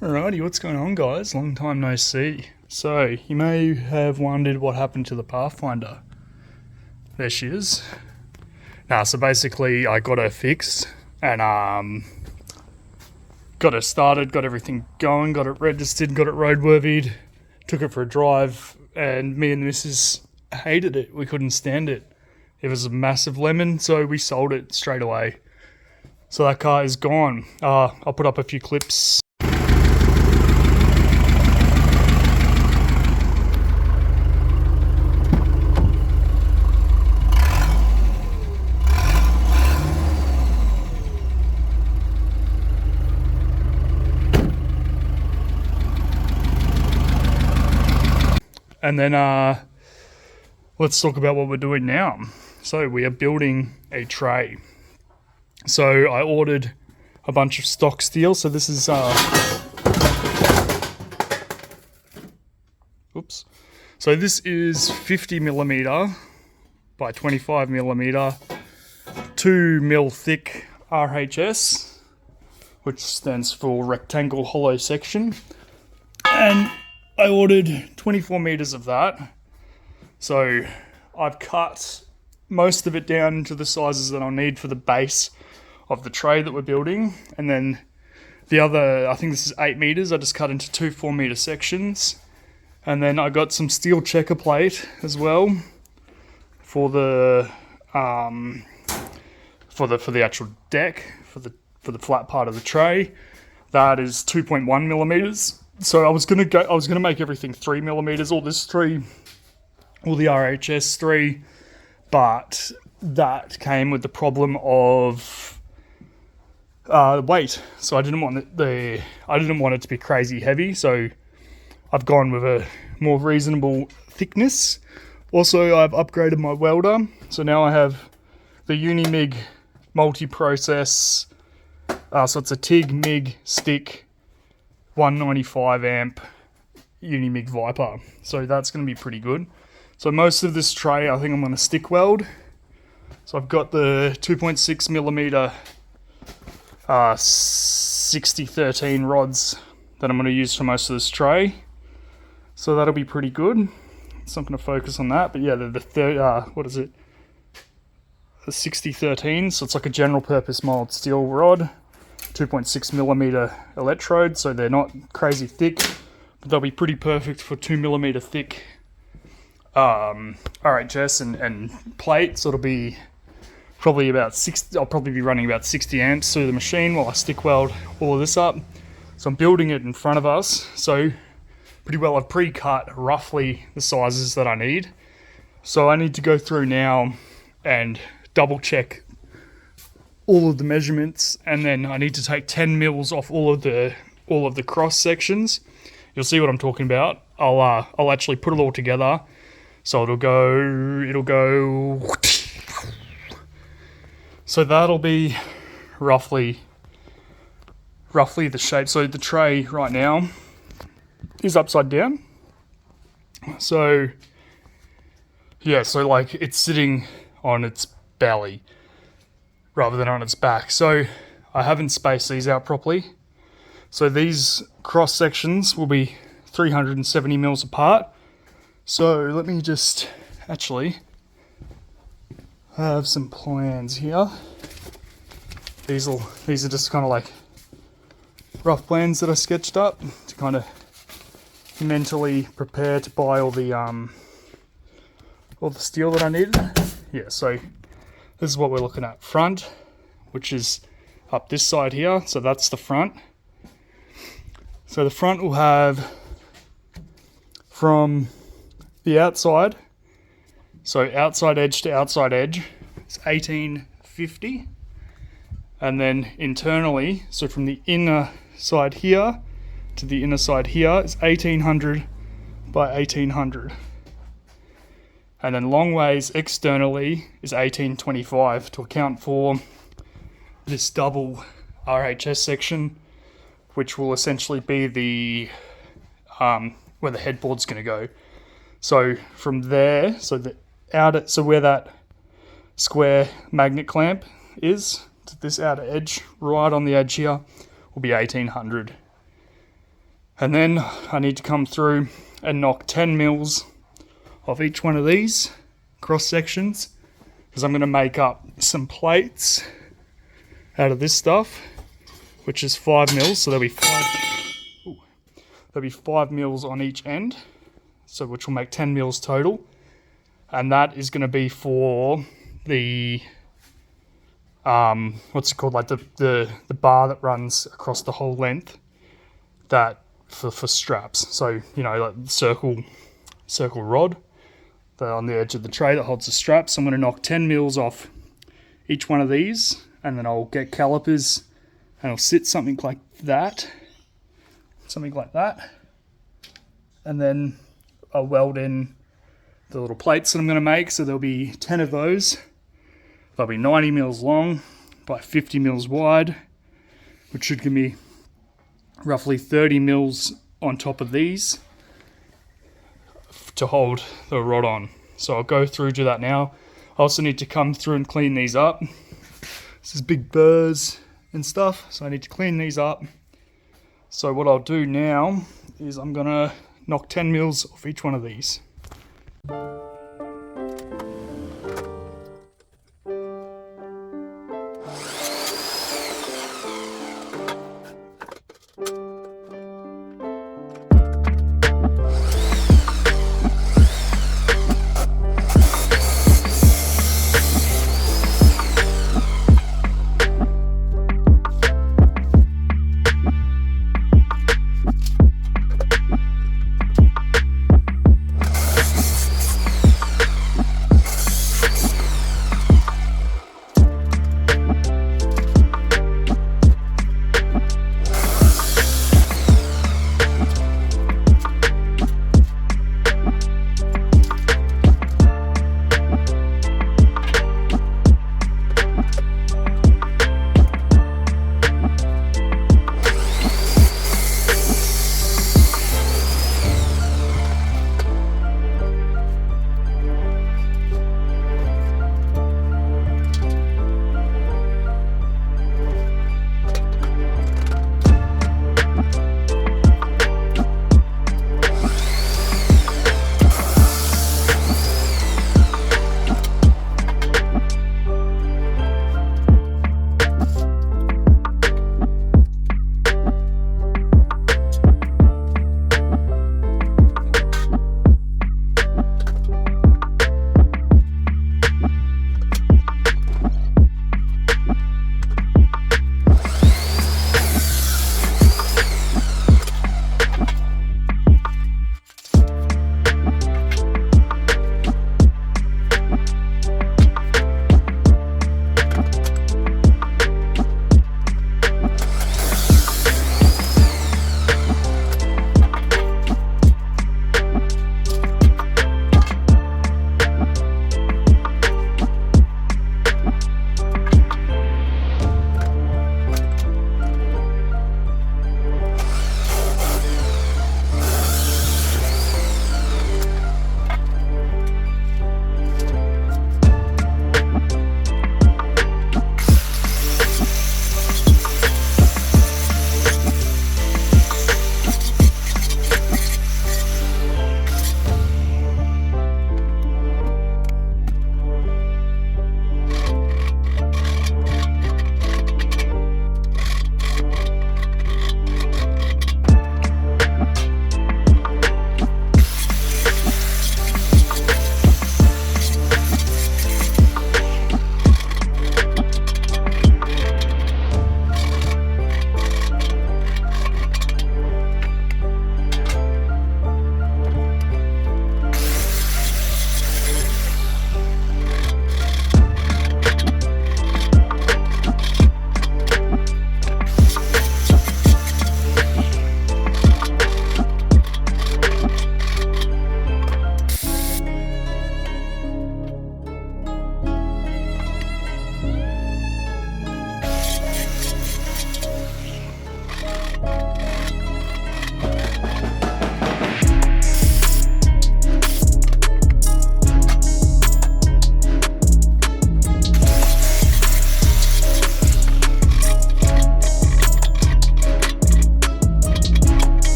Alrighty, what's going on, guys? Long time no see. So, you may have wondered what happened to the Pathfinder. There she is. So basically I got her fixed and got her started, got everything going, got it registered, got it roadworthied, took it for a drive, and me and the missus hated it. We couldn't stand it. It was a massive lemon, so we sold it straight away. So that car is gone. I'll put up a few clips. And then let's talk about what we're doing now. So we are building a tray. So I ordered a bunch of stock steel. So this is oops. So this is 50mm by 25mm, 2mm thick RHS, which stands for rectangle hollow section. And I ordered 24 meters of that. So I've cut most of it down to the sizes that I'll need for the base of the tray that we're building. And then the other, I think this is 8 meters, I just cut into two 4-meter sections. And then I got some steel checker plate as well for the actual deck, for the flat part of the tray. That is 2.1 millimeters. So I was gonna make everything 3mm, all the RHS 3, but that came with the problem of weight. So I didn't want it to be crazy heavy. So I've gone with a more reasonable thickness. Also, I've upgraded my welder. So now I have the Unimig multi-process. So it's a TIG MIG stick 195 amp Unimig Viper. So that's going to be pretty good. So most of this tray, I think I'm going to stick weld. So I've got the 2.6mm 6013 rods that I'm going to use for most of this tray. So that'll be pretty good. So I'm going to focus on that. But yeah, the 6013. So it's like a general purpose mild steel rod. 2.6mm electrode, so they're not crazy thick, but they'll be pretty perfect for 2mm thick RHS and plate. So it'll be probably about 60. I'll probably be running about 60 amps through the machine while I stick weld all of this up. So I'm building it in front of us. So pretty well I've pre-cut roughly the sizes that I need. So I need to go through now and double check all of the measurements, and then I need to take 10 mils off all of the cross sections. You'll see what I'm talking about. I'll actually put it all together, so it'll go. So that'll be roughly the shape. So the tray right now is upside down. So yeah, so like it's sitting on its belly rather than on its back. So I haven't spaced these out properly. So these cross sections will be 370 mils apart. So let me just actually have some plans here. These are just kind of like rough plans that I sketched up to kind of mentally prepare to buy all the steel that I needed. Yeah, so this is what we're looking at. Front, which is up this side here. So that's the front. So the front will have from the outside, so outside edge to outside edge, it's 1850. And then internally, so from the inner side here to the inner side here is 1800 by 1800. And then long ways externally is 1825 to account for this double RHS section, which will essentially be the where the headboard's going to go. So from there, so where that square magnet clamp is to this outer edge, right on the edge here, will be 1800. And then I need to come through and knock 10 mils of each one of these cross sections, because I'm going to make up some plates out of this stuff, which is 5 mils. So there'll be 5 mils on each end, so which will make 10 mils total. And that is going to be for the what's it called, like the bar that runs across the whole length, that for straps. So, you know, like circle rod on the edge of the tray that holds the straps. So I'm going to knock 10 mils off each one of these, and then I'll get calipers and I'll sit something like that, and then I'll weld in the little plates that I'm going to make. So there'll be 10 of those. They'll be 90 mils long by 50 mils wide, which should give me roughly 30 mils on top of these to hold the rod on. So I'll go through to that now. I also need to come through and clean these up. This is big burrs and stuff, so I need to clean these up. So what I'll do now is I'm gonna knock 10 mils off each one of these.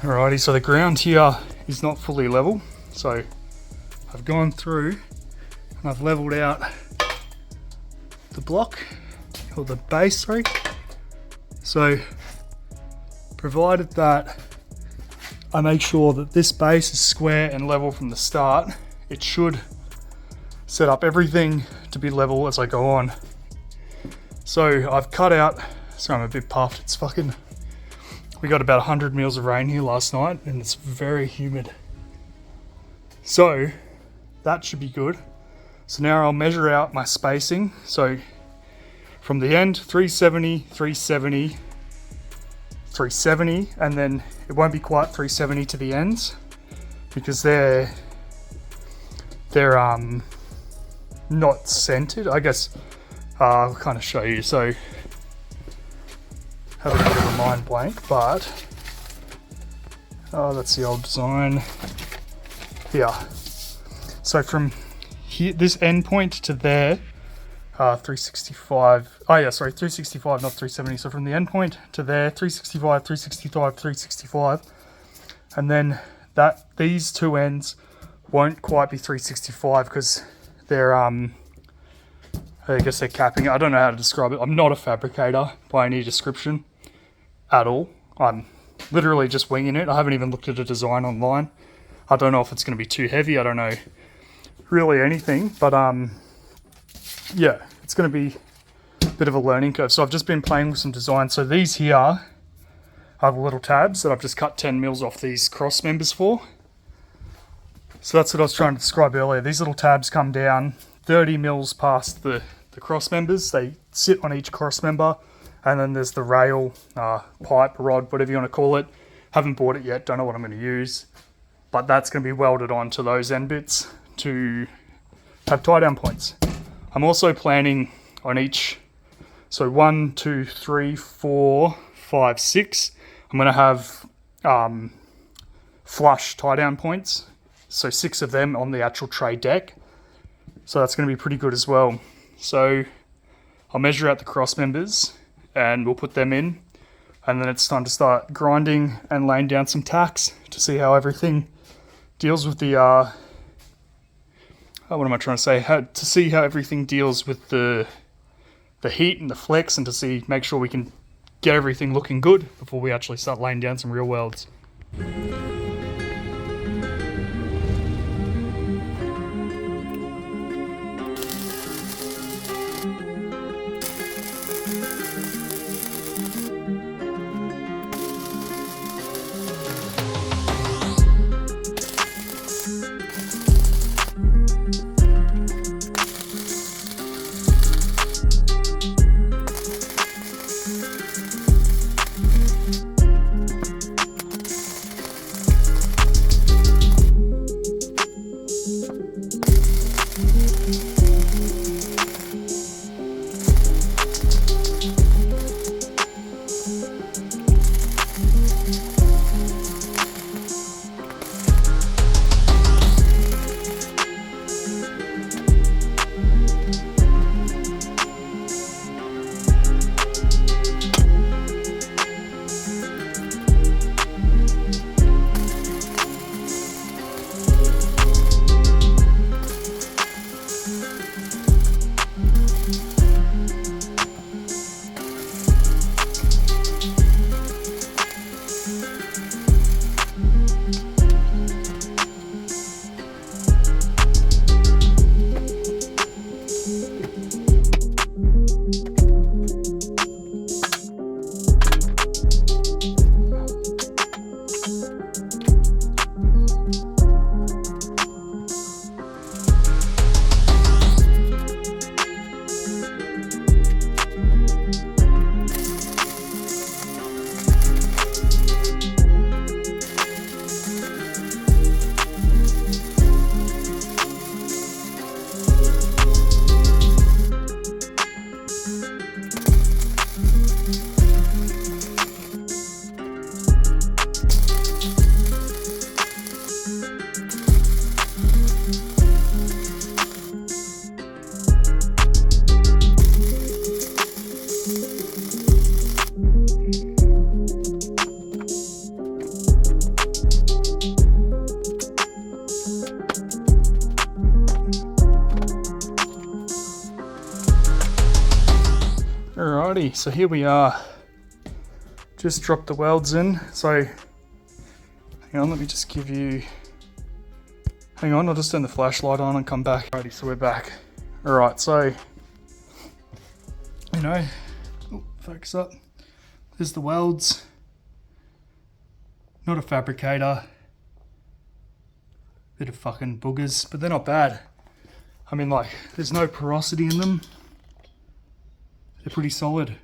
Alrighty, so the ground here is not fully level, so I've gone through and I've leveled out the block, or the base, sorry. So provided that I make sure that this base is square and level from the start, it should set up everything to be level as I go on. So I've cut out, sorry I'm a bit puffed, it's fucking, we got about 100 mils of rain here last night and it's very humid. So that should be good. So now I'll measure out my spacing. So from the end, 370, 370, 370, and then it won't be quite 370 to the ends because they're not centered. I guess I'll kind of show you. So have a bit of a mind blank, but that's the old design. Yeah. So from here, this end point to there, 365. Oh yeah, sorry, 365, not 370. So from the end point to there, 365, 365, 365, and then these two ends won't quite be 365 because they're I guess they're capping. I don't know how to describe it. I'm not a fabricator by any description at all. I'm literally just winging it. I haven't even looked at a design online. I don't know if it's going to be too heavy. I don't know really anything, but yeah, it's going to be a bit of a learning curve. So I've just been playing with some designs. So these here are the little tabs that I've just cut 10 mils off these cross members for. So that's what I was trying to describe earlier. These little tabs come down 30 mils past the cross members. They sit on each cross member, and then there's the rail, pipe, rod, whatever you want to call it. Haven't bought it yet, don't know what I'm going to use, but that's going to be welded onto those end bits to have tie down points. I'm also planning on each, so 1, 2, 3, 4, 5, 6. I'm going to have flush tie down points, so 6 of them on the actual tray deck. So that's going to be pretty good as well. So I'll measure out the cross members and we'll put them in, and then it's time to start grinding and laying down some tacks to see how everything deals with the what am I trying to say? To see how everything deals with the heat and the flex, and to make sure we can get everything looking good before we actually start laying down some real welds. Alrighty, so here we are. Just dropped the welds in. So, hang on, let me just give you... Hang on, I'll just turn the flashlight on and come back. Alrighty, so we're back. Alright, so, you know, focus up. There's the welds. Not a fabricator. Bit of fucking boogers, but they're not bad. I mean, like, there's no porosity in them. They're pretty solid.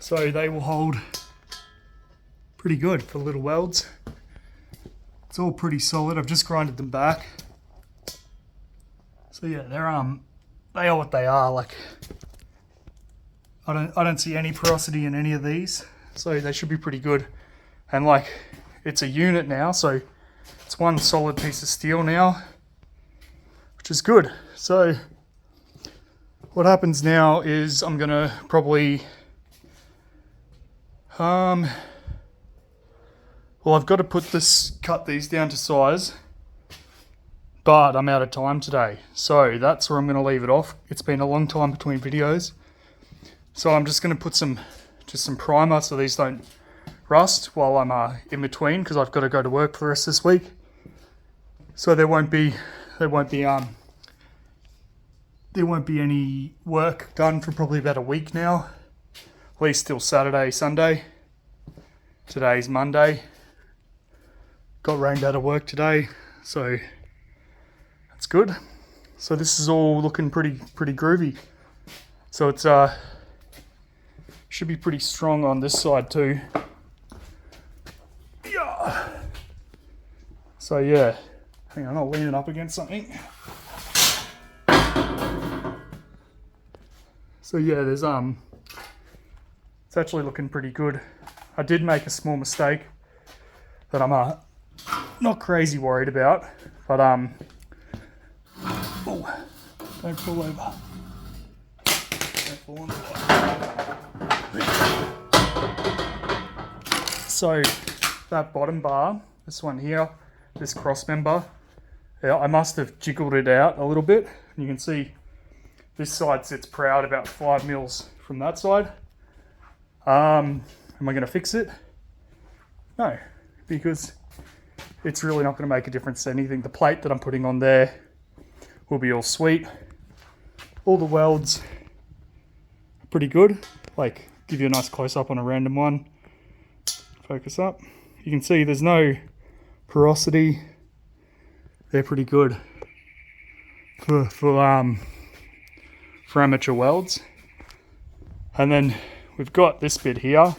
So they will hold pretty good for little welds. It's all pretty solid. I've just grinded them back. So yeah, they are what they are. Like, I don't see any porosity in any of these. So they should be pretty good. And like, it's a unit now, so it's one solid piece of steel now, which is good. So what happens now is I'm gonna probably, well, I've got to cut these down to size, but I'm out of time today. So that's where I'm gonna leave it off. It's been a long time between videos. So I'm just gonna put just some primer so these don't rust while I'm in between, because I've got to go to work for the rest of this week. So there won't be any work done for probably about a week now, at least till Saturday, Sunday. Today's Monday. Got rained out of work today, so that's good. So this is all looking pretty groovy. So it's should be pretty strong on this side too. Yeah. So yeah, hang on, I'll lean it up against something. So yeah, there's it's actually looking pretty good. I did make a small mistake that I'm not crazy worried about, but oh, don't fall over. Don't fall on the floor. So that bottom bar, this one here, this cross member, yeah, I must have jiggled it out a little bit. You can see this side sits proud about 5 mils from that side. Am I going to fix it? No, because it's really not going to make a difference to anything. The plate that I'm putting on there will be all sweet. All the welds are pretty good. Like, give you a nice close up on a random one. Focus up. You can see there's no porosity. They're pretty good for amateur welds. And then we've got this bit here.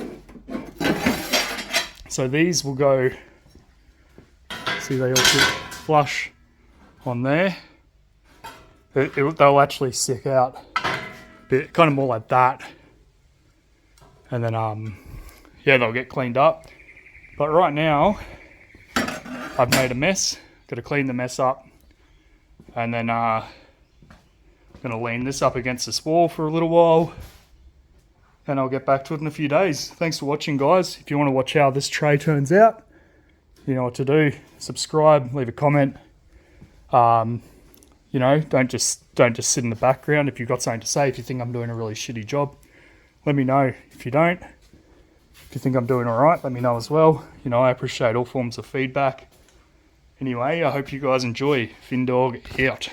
So these will go, see, they all fit flush on there. They'll actually stick out a bit, kind of more like that. And then, yeah, they'll get cleaned up. But right now, I've made a mess. Got to clean the mess up. And then, I'm going to lean this up against this wall for a little while. And I'll get back to it in a few days. Thanks for watching, guys. If you want to watch how this tray turns out, you know what to do. Subscribe, leave a comment. You know, don't just sit in the background. If you've got something to say, if you think I'm doing a really shitty job, let me know. If you don't, if you think I'm doing all right, let me know as well. You know, I appreciate all forms of feedback. Anyway, I hope you guys enjoy. Finndawg out.